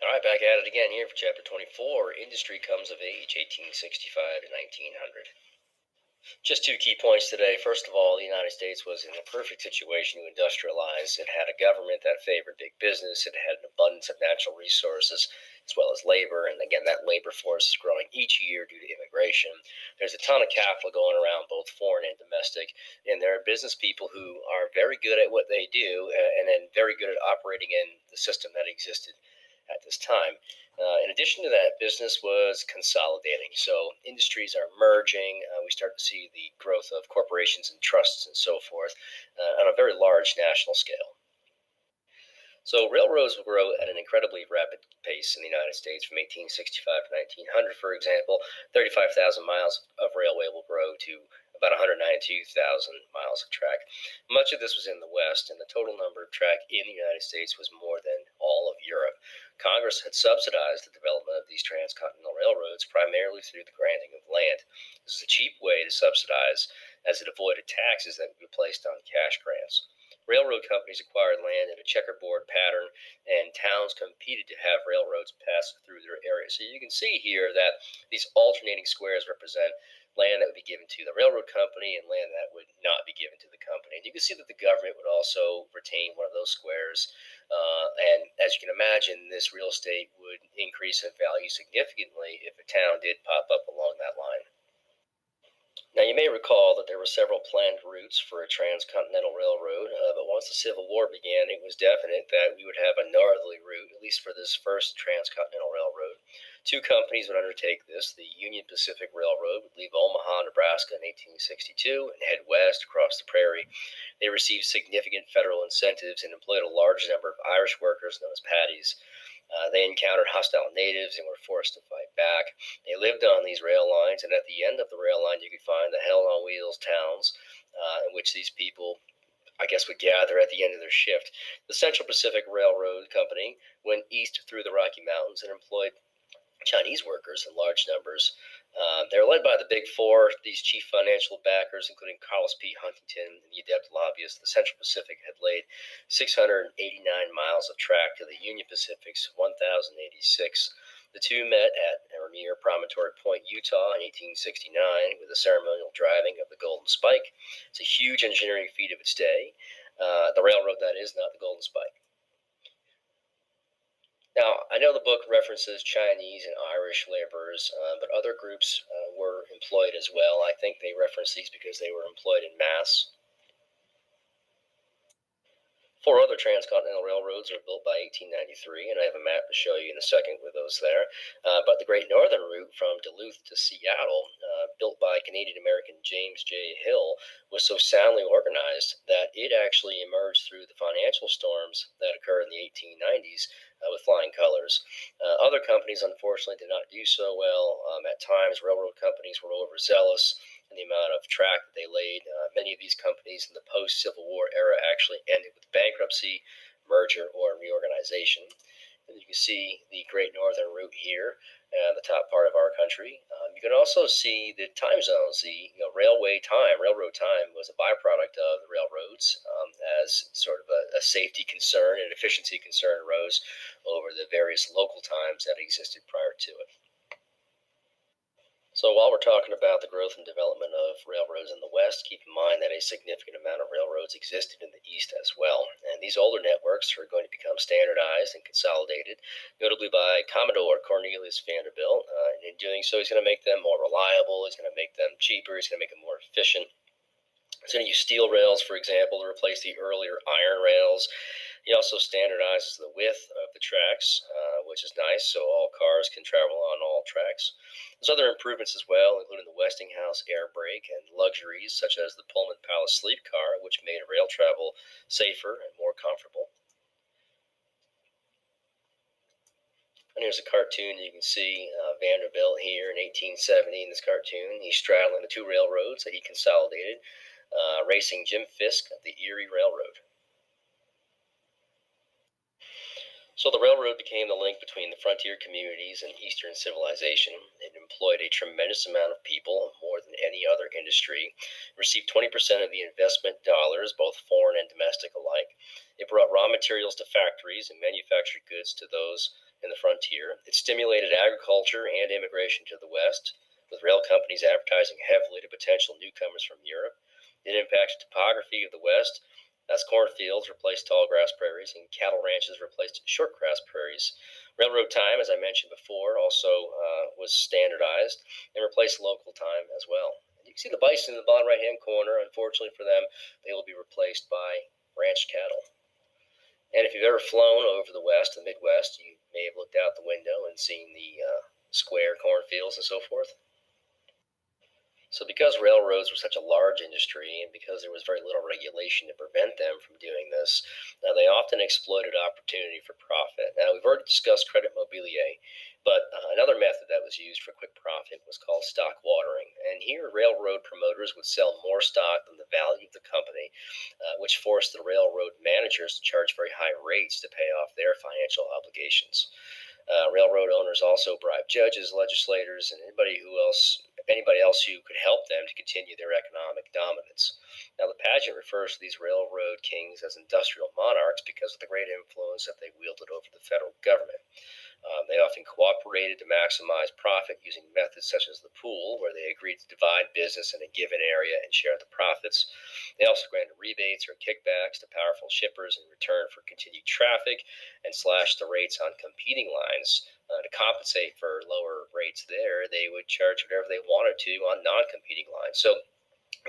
All right, back at it again here for Chapter 24, Industry Comes of Age, 1865 to 1900. Just two key points today. First of all, the United States was in a perfect situation to industrialize. It had a government that favored big business. It had an abundance of natural resources as well as labor. And again, that labor force is growing each year due to immigration. There's a ton of capital going around, both foreign and domestic. And there are business people who are very good at what they do and then very good at operating in the system that existed at this time. In addition to that, business was consolidating. So industries are merging. We start to see the growth of corporations and trusts and so forth on a very large national scale. So railroads will grow at an incredibly rapid pace in the United States from 1865 to 1900, for example. 35,000 miles of railway will grow to about 192,000 miles of track. Much of this was in the West, and the total number of track in the United States was more than all of Europe. Congress had subsidized the development of these transcontinental railroads primarily through the granting of land. This is a cheap way to subsidize, as it avoided taxes that would be placed on cash grants. Railroad companies acquired land in a checkerboard pattern, and towns competed to have railroads pass through their area. So you can see here that these alternating squares represent land that would be given to the railroad company and land that would not be given to the company. And you can see that the government would also retain one of those squares. And as you can imagine, this real estate would increase in value significantly if a town did pop up along that line. Now, you may recall that there were several planned routes for a transcontinental railroad, but once the Civil War began, it was definite that we would have a northerly route, at least for this first transcontinental railroad. Two companies would undertake this. The Union Pacific Railroad would leave Omaha, Nebraska in 1862 and head west across the prairie. They received significant federal incentives and employed a large number of Irish workers known as paddies. They encountered hostile natives and were forced to fight back. They lived on these rail lines, and at the end of the rail line, you could find the hell on wheels towns in which these people, I guess, would gather at the end of their shift. The Central Pacific Railroad Company went east through the Rocky Mountains and employed Chinese workers in large numbers. They're led by the Big Four, these chief financial backers, including Carlos P. Huntington and the adept lobbyists. The Central Pacific had laid 689 miles of track to the Union Pacific's 1,086. The two met at or near Promontory Point, Utah in 1869 with the ceremonial driving of the Golden Spike. It's a huge engineering feat of its day. The railroad, that is, not the Golden Spike. Now, I know the book references Chinese and Irish laborers, but other groups were employed as well. I think they reference these because they were employed in mass. Four other transcontinental railroads were built by 1893, and I have a map to show you in a second with those there. But the Great Northern Route from Duluth to Seattle, built by Canadian-American James J. Hill, was so soundly organized that it actually emerged through the financial storms that occurred in the 1890s with flying colors. Other companies, unfortunately, did not do so well. At times, railroad companies were overzealous and the amount of track that they laid. Many of these companies in the post-Civil War era actually ended with bankruptcy, merger, or reorganization. And you can see the Great Northern Route here, the top part of our country. You can also see the time zones. The railroad time was a byproduct of the railroads as sort of a safety concern and efficiency concern arose over the various local times that existed prior to it. So while we're talking about the growth and development of railroads in the West, keep in mind that a significant amount of railroads existed in the East as well. And these older networks are going to become standardized and consolidated, notably by Commodore Cornelius Vanderbilt. And in doing so, he's going to make them more reliable, he's going to make them cheaper, he's going to make them more efficient. He's going to use steel rails, for example, to replace the earlier iron rails. He also standardizes the width of the tracks, which is nice, so all cars can travel on all tracks. There's other improvements as well, including the Westinghouse air brake and luxuries such as the Pullman Palace sleep car, which made rail travel safer and more comfortable. And here's a cartoon. You can see Vanderbilt here in 1870 in this cartoon. He's straddling the two railroads that he consolidated, racing Jim Fisk of the Erie Railroad. So the railroad became the link between the frontier communities and Eastern civilization. It employed a tremendous amount of people, more than any other industry. It received 20% of the investment dollars, both foreign and domestic alike. It brought raw materials to factories and manufactured goods to those in the frontier. It stimulated agriculture and immigration to the West, with rail companies advertising heavily to potential newcomers from Europe. It impacted topography of the West, as cornfields replaced tall grass prairies and cattle ranches replaced short grass prairies. Railroad time, as I mentioned before, also was standardized and replaced local time as well. You can see the bison in the bottom right-hand corner. Unfortunately for them, they will be replaced by ranch cattle. And if you've ever flown over the West, the Midwest, you may have looked out the window and seen the square cornfields and so forth. So because railroads were such a large industry and because there was very little regulation to prevent them from doing this, they often exploited opportunity for profit. Now, we've already discussed credit mobilier, but another method that was used for quick profit was called stock watering. And here, railroad promoters would sell more stock than the value of the company, which forced the railroad managers to charge very high rates to pay off their financial obligations. Railroad owners also bribed judges, legislators, and anybody else who could help them to continue their economic dominance. Now, the pageant refers to these railroad kings as industrial monarchs because of the great influence that they wielded over the federal government. They often cooperated to maximize profit using methods such as the pool, where they agreed to divide business in a given area and share the profits. They also granted rebates or kickbacks to powerful shippers in return for continued traffic and slashed the rates on competing lines. To compensate for lower rates there, they would charge whatever they wanted to on non-competing lines. So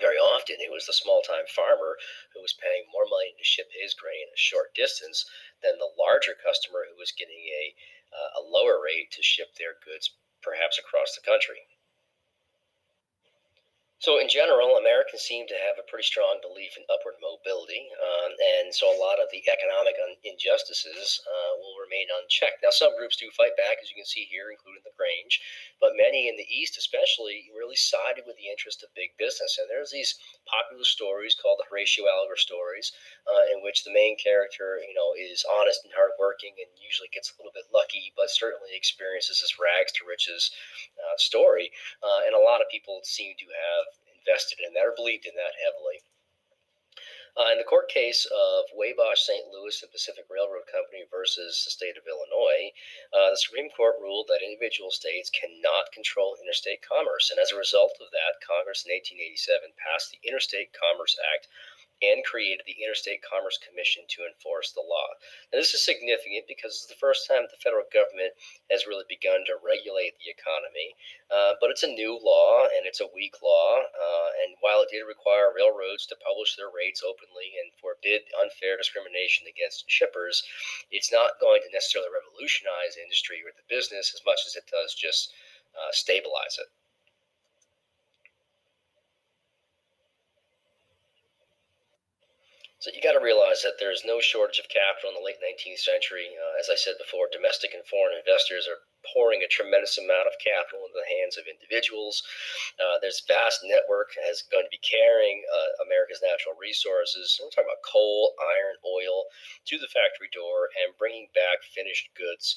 very often it was the small-time farmer who was paying more money to ship his grain a short distance than the larger customer who was getting a lower rate to ship their goods perhaps across the country. So, in general, Americans seem to have a pretty strong belief in upward mobility, and so a lot of the economic injustices will remain unchecked. Now, some groups do fight back, as you can see here, including the Grange, but many in the East, especially, really sided with the interest of big business. And there's these popular stories called the Horatio Alger stories, in which the main character, is honest and hardworking and usually gets a little bit lucky, but certainly experiences this rags to riches story. And a lot of people seem to have invested in that or believed in that heavily. In the court case of Wabash St. Louis and Pacific Railroad Company versus the state of Illinois, the Supreme Court ruled that individual states cannot control interstate commerce. And as a result of that, Congress in 1887 passed the Interstate Commerce Act and created the Interstate Commerce Commission to enforce the law. Now, this is significant because it's the first time the federal government has really begun to regulate the economy, but it's a new law and it's a weak law, and while it did require railroads to publish their rates openly and forbid unfair discrimination against shippers, it's not going to necessarily revolutionize industry or the business as much as it does just stabilize it. So you got to realize that there's no shortage of capital in the late 19th century. As I said before, domestic and foreign investors are pouring a tremendous amount of capital into the hands of individuals. There's vast network that's going to be carrying America's natural resources. We're talking about coal, iron, oil to the factory door and bringing back finished goods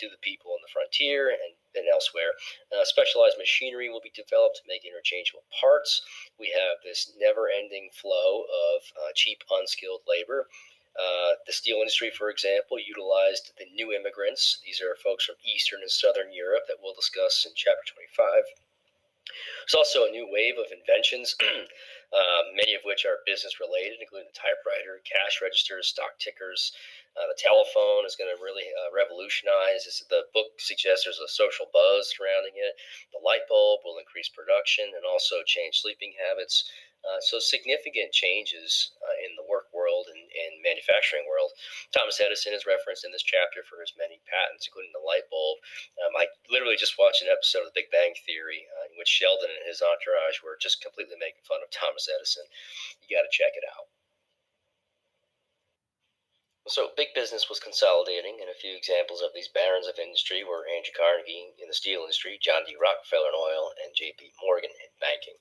to the people in the frontier and elsewhere. Specialized machinery will be developed to make interchangeable parts. We have this never-ending flow of cheap, unskilled labor. The steel industry, for example, utilized the new immigrants. These are folks from Eastern and Southern Europe that we'll discuss in Chapter 25. There's also a new wave of inventions, many of which are business related, including the typewriter, cash registers, stock tickers. The telephone is going to really revolutionize. The book suggests there's a social buzz surrounding it. The light bulb will increase production and also change sleeping habits. So significant changes in the work world and manufacturing world. Thomas Edison is referenced in this chapter for his many patents, including the light bulb. I literally just watched an episode of The Big Bang Theory in which Sheldon and his entourage were just completely making fun of Thomas Edison. You got to check it out. So big business was consolidating, and a few examples of these barons of industry were Andrew Carnegie in the steel industry, John D. Rockefeller in oil, and J.P. Morgan in banking.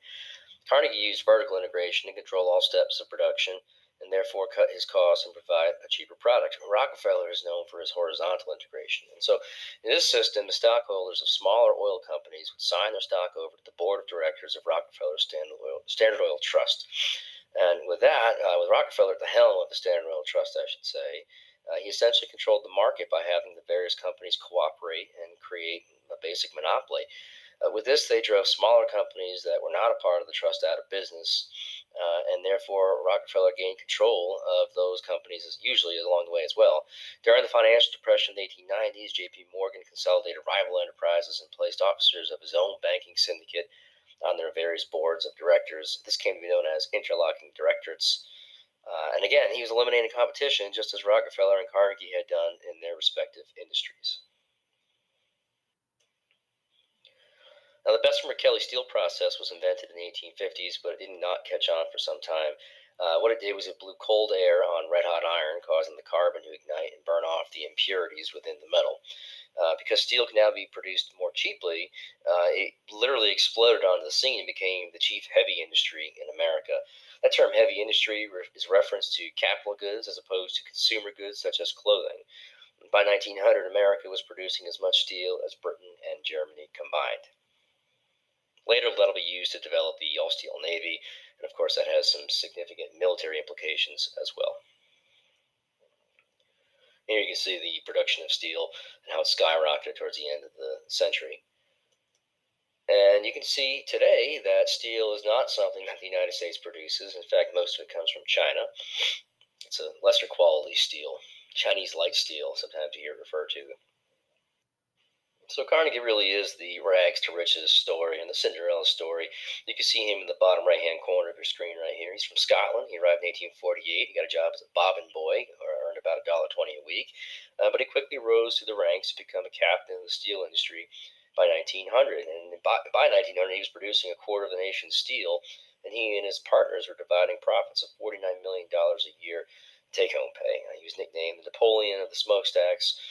Carnegie used vertical integration to control all steps of production and therefore cut his costs and provide a cheaper product. Rockefeller is known for his horizontal integration. And so in this system, the stockholders of smaller oil companies would sign their stock over to the board of directors of Rockefeller's Standard Oil Trust. And with that, with Rockefeller at the helm of the Standard Oil Trust, I should say, He essentially controlled the market by having the various companies cooperate and create a basic monopoly. With this, they drove smaller companies that were not a part of the trust out of business, and therefore Rockefeller gained control of those companies usually along the way as well. During the financial depression of the 1890s, J.P. Morgan consolidated rival enterprises and placed officers of his own banking syndicate on their various boards of directors. This came to be known as interlocking directorates. And again, he was eliminating competition just as Rockefeller and Carnegie had done in their respective industries. Now, the Bessemer-Kelley steel process was invented in the 1850s, but it did not catch on for some time. What it did was it blew cold air on red-hot iron, causing the carbon to ignite and burn off the impurities within the metal. Because steel can now be produced more cheaply, it literally exploded onto the scene and became the chief heavy industry in America. That term heavy industry is reference to capital goods as opposed to consumer goods such as clothing. By 1900, America was producing as much steel as Britain and Germany combined. Later, that'll be used to develop the all-steel Navy, and of course that has some significant military implications as well. Here you can see the production of steel and how it skyrocketed towards the end of the century. And you can see today that steel is not something that the United States produces. In fact, most of it comes from China. It's a lesser quality steel, Chinese light steel, sometimes you hear it referred to. So Carnegie really is the rags to riches story and the Cinderella story. You can see him in the bottom right-hand corner of your screen right here. He's from Scotland. He arrived in 1848. He got a job as a bobbin boy, or earned about $1.20 a week. But he quickly rose through the ranks to become a captain in the steel industry by 1900. And by 1900, he was producing a quarter of the nation's steel, and he and his partners were dividing profits of $49 million a year take-home pay. He was nicknamed the Napoleon of the smokestacks.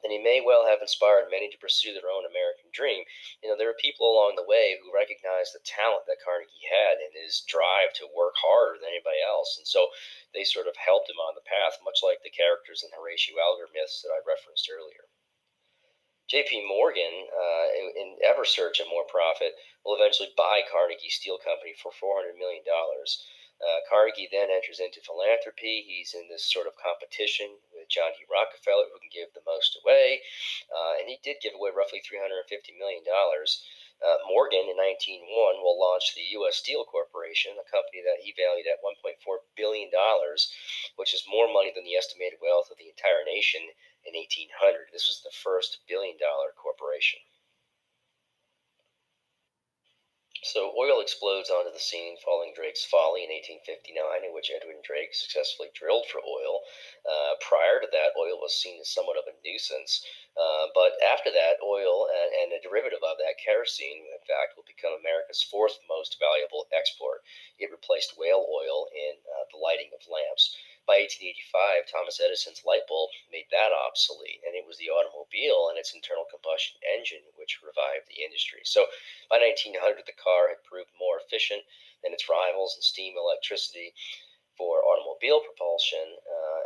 And he may well have inspired many to pursue their own American dream. There were people along the way who recognized the talent that Carnegie had and his drive to work harder than anybody else. And so they sort of helped him on the path, much like the characters in Horatio Alger myths that I referenced earlier. J.P. Morgan, in ever search of more profit, will eventually buy Carnegie Steel Company for $400 million. Carnegie then enters into philanthropy. He's in this sort of competition with John D. Rockefeller, who can give the most away. And he did give away roughly $350 million. Morgan, in 1901, will launch the U.S. Steel Corporation, a company that he valued at $1.4 billion, which is more money than the estimated wealth of the entire nation in 1800. This was the first billion-dollar corporation. So oil explodes onto the scene following Drake's Folly in 1859, in which Edwin Drake successfully drilled for oil. Prior to that, oil was seen as somewhat of a nuisance. But after that, oil and a derivative of that, kerosene, in fact, will become America's fourth most valuable export. It replaced whale oil in the lighting of lamps. By 1885, Thomas Edison's light bulb made that obsolete, and it was the automobile and its internal combustion engine which revived the industry. So by 1900, the car had proved more efficient than its rivals in steam electricity for automobile propulsion,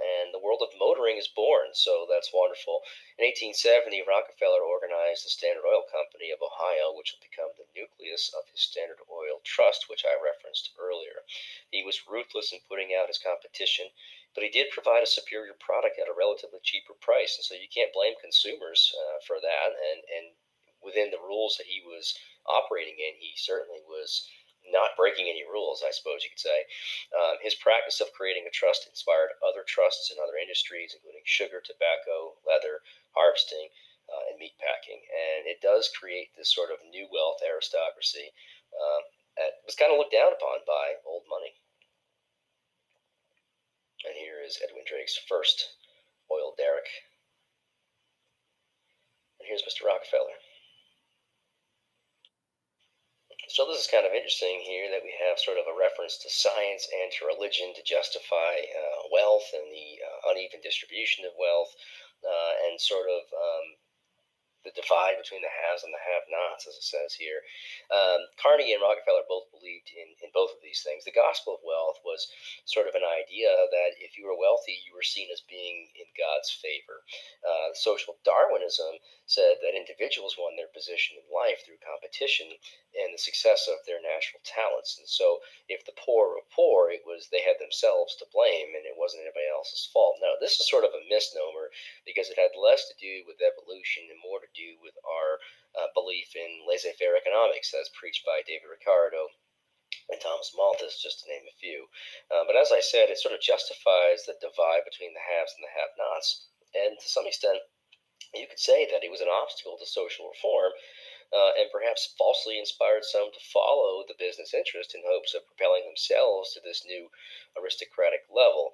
and the world of motoring is born, so that's wonderful. In 1870, Rockefeller organized the Standard Oil Company of Ohio, which will become the nucleus of his Standard Oil Trust, which I referenced earlier. He was ruthless in putting out his competition, but he did provide a superior product at a relatively cheaper price, and so you can't blame consumers for that, and within the rules that he was operating in, he certainly was not breaking any rules, I suppose you could say. His practice of creating a trust inspired other trusts in other industries, including sugar, tobacco, leather, harvesting, and meat packing. And it does create this sort of new wealth aristocracy that was kind of looked down upon by old money. And here is Edwin Drake's first oil derrick. And here's Mr. Rockefeller. So this is kind of interesting here that we have sort of a reference to science and to religion to justify wealth and the uneven distribution of wealth and sort of the divide between the haves and the have-nots, as it says here. Carnegie and Rockefeller both believed in both of these things. The gospel of wealth was sort of an idea that if you were wealthy, you were seen as being in God's favor. Social Darwinism said that individuals won their position in life through competition and the success of their natural talents. And so if the poor were poor, it was they had themselves to blame and it wasn't anybody else's fault. Now, this is sort of a misnomer because it had less to do with evolution and more to do with our belief in laissez-faire economics as preached by David Ricardo and Thomas Malthus, just to name a few. But as I said, it sort of justifies the divide between the haves and the have-nots. And to some extent, you could say that it was an obstacle to social reform and perhaps falsely inspired some to follow the business interest in hopes of propelling themselves to this new aristocratic level,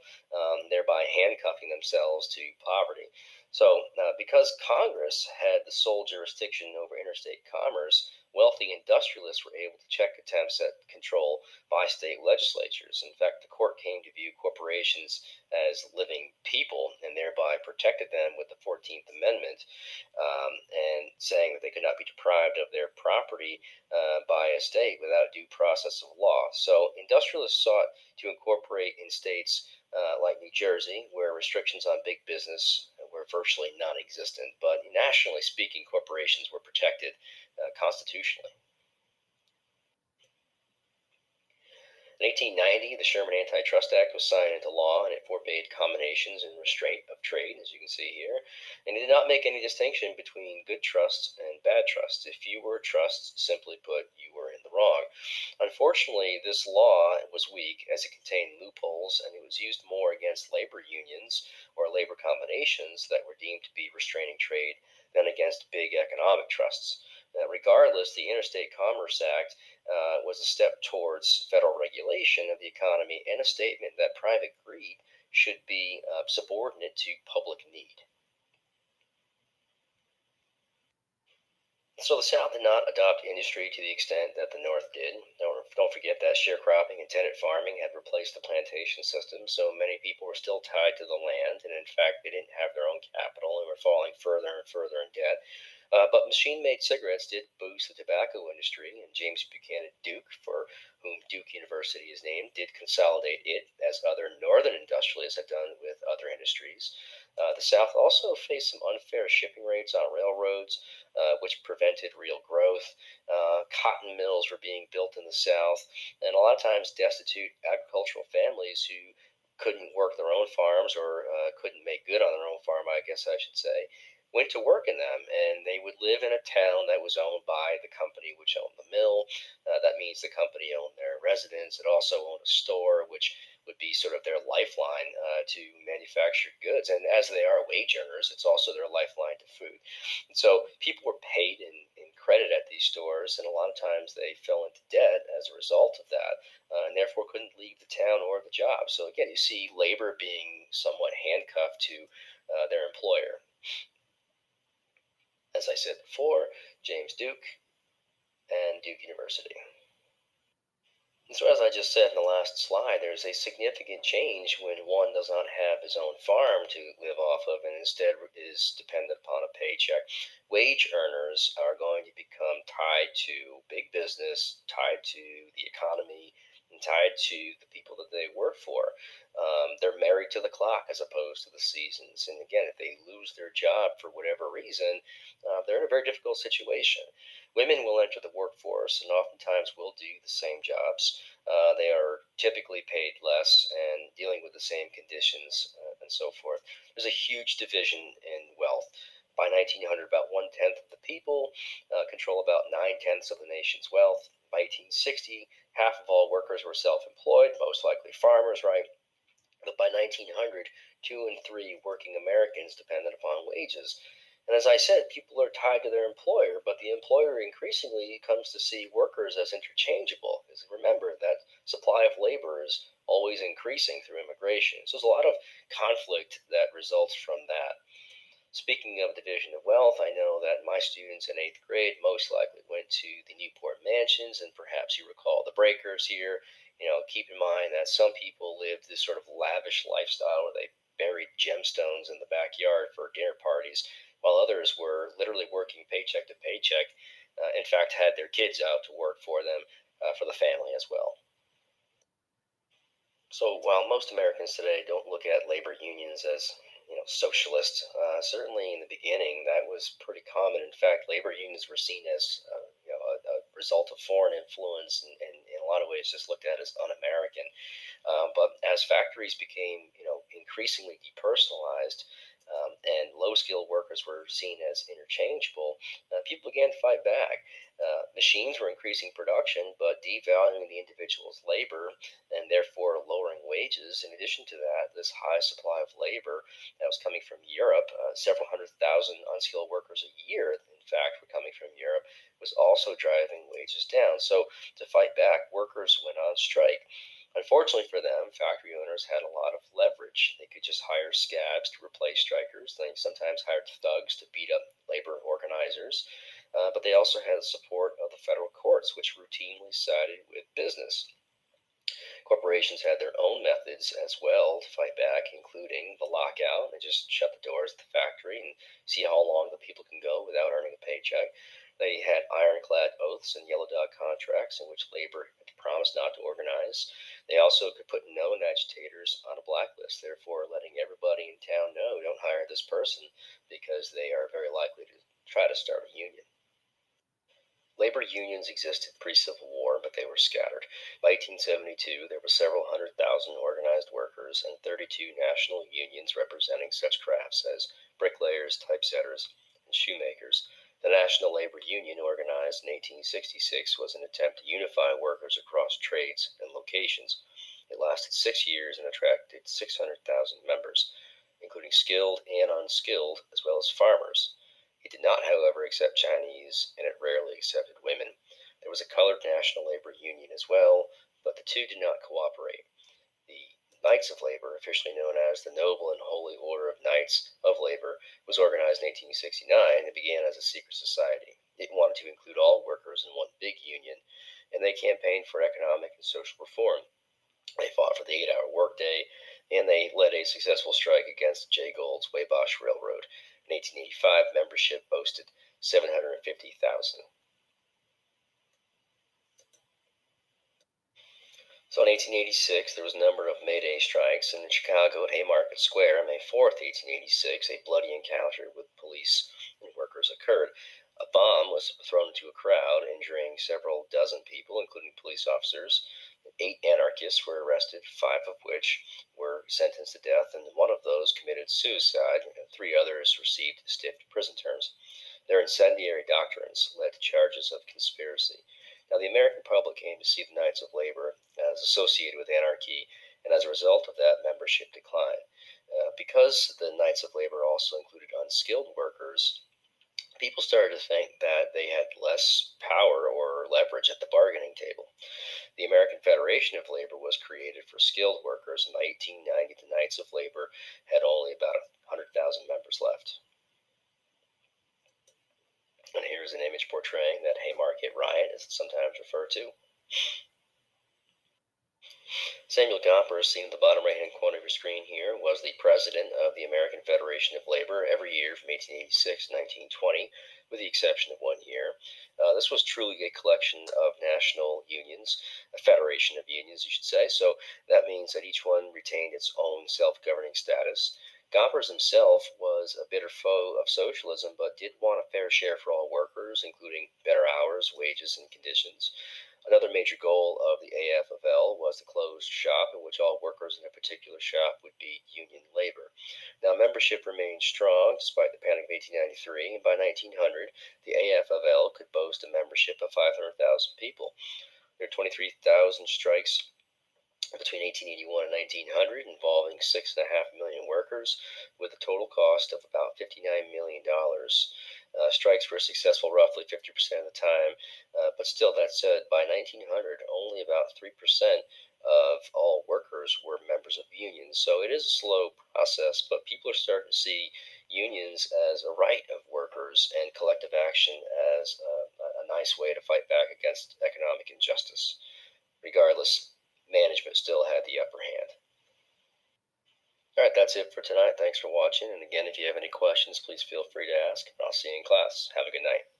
thereby handcuffing themselves to poverty. So, because Congress had the sole jurisdiction over interstate commerce, wealthy industrialists were able to check attempts at control by state legislatures. In fact, the court came to view corporations as living people and thereby protected them with the 14th Amendment, and saying that they could not be deprived of their property by a state without due process of law. So industrialists sought to incorporate in states like New Jersey, where restrictions on big business were virtually non-existent, but nationally speaking, corporations were protected constitutionally. In 1890, the Sherman Antitrust Act was signed into law, and it forbade combinations and restraint of trade, as you can see here. And it did not make any distinction between good trusts and bad trusts. If you were a trust, simply put, you were in the wrong. Unfortunately, this law was weak as it contained loopholes, and it was used more against labor unions or labor combinations that were deemed to be restraining trade than against big economic trusts. Regardless, the Interstate Commerce Act was a step towards federal regulation of the economy and a statement that private greed should be subordinate to public need. So the South did not adopt industry to the extent that the North did. Don't forget that sharecropping and tenant farming had replaced the plantation system, so many people were still tied to the land, and in fact they didn't have their own capital and were falling further and further in debt. But machine-made cigarettes did boost the tobacco industry, and James Buchanan Duke, for whom Duke University is named, did consolidate it, as other northern industrialists had done with other industries. The South also faced some unfair shipping rates on railroads, which prevented real growth. Cotton mills were being built in the South, and a lot of times destitute agricultural families who couldn't work their own farms or couldn't make good on their own farm, I guess I should say, went to work in them, and they would live in a town that was owned by the company which owned the mill. That means the company owned their residence. It also owned a store, which would be sort of their lifeline to manufactured goods. And as they are wage earners, it's also their lifeline to food. And so people were paid in credit at these stores, and a lot of times they fell into debt as a result of that, and therefore couldn't leave the town or the job. So again, you see labor being somewhat handcuffed to their employer. As I said before, James Duke and Duke University. And so as I just said in the last slide, there's a significant change when one does not have his own farm to live off of and instead is dependent upon a paycheck. Wage earners are going to become tied to big business, tied to the economy, and tied to the people that they work for. They're married to the clock as opposed to the seasons. And again, if they lose their job for whatever reason, they're in a very difficult situation. Women will enter the workforce and oftentimes will do the same jobs. They are typically paid less and dealing with the same conditions and so forth. There's a huge division in wealth. By 1900, about 1/10 of the people control about 9/10 of the nation's wealth. By 1860, half of all workers were self-employed, most likely farmers, right? But by 1900, 2 in 3 working Americans depended upon wages. And as I said, people are tied to their employer, but the employer increasingly comes to see workers as interchangeable. Because remember that supply of labor is always increasing through immigration. So there's a lot of conflict that results from that. Speaking of division of wealth, I know that my students in 8th grade most likely went to the Newport mansions, and perhaps you recall the breakers here. Keep in mind that some people lived this sort of lavish lifestyle where they buried gemstones in the backyard for dinner parties. while others were literally working paycheck to paycheck. In fact, had their kids out to work for them, for the family as well. So while most Americans today don't look at labor unions as socialist, certainly in the beginning that was pretty common. In fact, labor unions were seen as a result of foreign influence, and in a lot of ways just looked at as un-American. But as factories became, increasingly depersonalized, and low-skilled workers were seen as interchangeable, people began to fight back. Machines were increasing production, but devaluing the individual's labor and therefore lowering wages. In addition to that, this high supply of labor that was coming from Europe, several hundred thousand unskilled workers a year, in fact, were coming from Europe, was also driving wages down. So to fight back, workers went on strike. Unfortunately for them, factory owners had a lot of leverage. They could just hire scabs to replace strikers. They sometimes hired thugs to beat up labor organizers. But they also had the support of the federal courts, which routinely sided with business. Corporations had their own methods as well to fight back, including the lockout. They just shut the doors of the factory and see how long the people can go without earning a paycheck. They had ironclad oaths and yellow dog contracts in which labor had to promise not to organize. They also could put known agitators on a blacklist, therefore letting everybody in town know, don't hire this person because they are very likely to try to start a union. Labor unions existed pre-Civil War, but they were scattered. By 1872, there were several hundred thousand organized workers and 32 national unions representing such crafts as bricklayers, typesetters, and shoemakers. The National Labor Union, organized in 1866, was an attempt to unify workers across trades and locations. It lasted 6 years and attracted 600,000 members, including skilled and unskilled, as well as farmers. It did not, however, accept Chinese, and it rarely accepted women. There was a colored National Labor Union as well, but the two did not cooperate. The Knights of Labor, officially known as the Noble and Holy Order of Knights of Labor, was organized in 1869 and began as a secret society. It wanted to include all workers in one big union, and they campaigned for economic and social reform. They fought for the 8-hour workday, and they led a successful strike against Jay Gould's Wabash Railroad. In 1885, membership boasted 750,000. So in 1886, there was a number of May Day strikes, and in Chicago at Haymarket Square on May 4th, 1886, a bloody encounter with police and workers occurred. A bomb was thrown into a crowd, injuring several dozen people, including police officers. 8 anarchists were arrested, 5 of which were sentenced to death, and one of those committed suicide. 3 others received stiff prison terms. Their incendiary doctrines led to charges of conspiracy. Now, the American public came to see the Knights of Labor as associated with anarchy, and as a result of that, membership declined. Because the Knights of Labor also included unskilled workers, people started to think that they had less power or leverage at the bargaining table. The American Federation of Labor was created for skilled workers, and by 1890, the Knights of Labor had only about 100,000 members left. And here's an image portraying that Haymarket riot, as it's sometimes referred to. Samuel Gompers, seen at the bottom right-hand corner of your screen here, was the president of the American Federation of Labor every year from 1886 to 1920, with the exception of 1 year. This was truly a collection of national unions, a federation of unions, you should say, so that means that each one retained its own self-governing status. Gompers himself was a bitter foe of socialism, but did want a fair share for all workers, including better hours, wages, and conditions. Another major goal of the AFL was the closed shop, in which all workers in a particular shop would be union labor. Now, membership remained strong despite the Panic of 1893, and by 1900, the AFL could boast a membership of 500,000 people. There were 23,000 strikes between 1881 and 1900, involving 6.5 million workers, with a total cost of about $59 million. Strikes were successful roughly 50% of the time, but still, that said, by 1900, only about 3% of all workers were members of unions. So it is a slow process, but people are starting to see unions as a right of workers and collective action as a nice way to fight back against economic injustice. Regardless, management still had the upper hand. All right, that's it for tonight. Thanks for watching. And again, if you have any questions, please feel free to ask. I'll see you in class. Have a good night.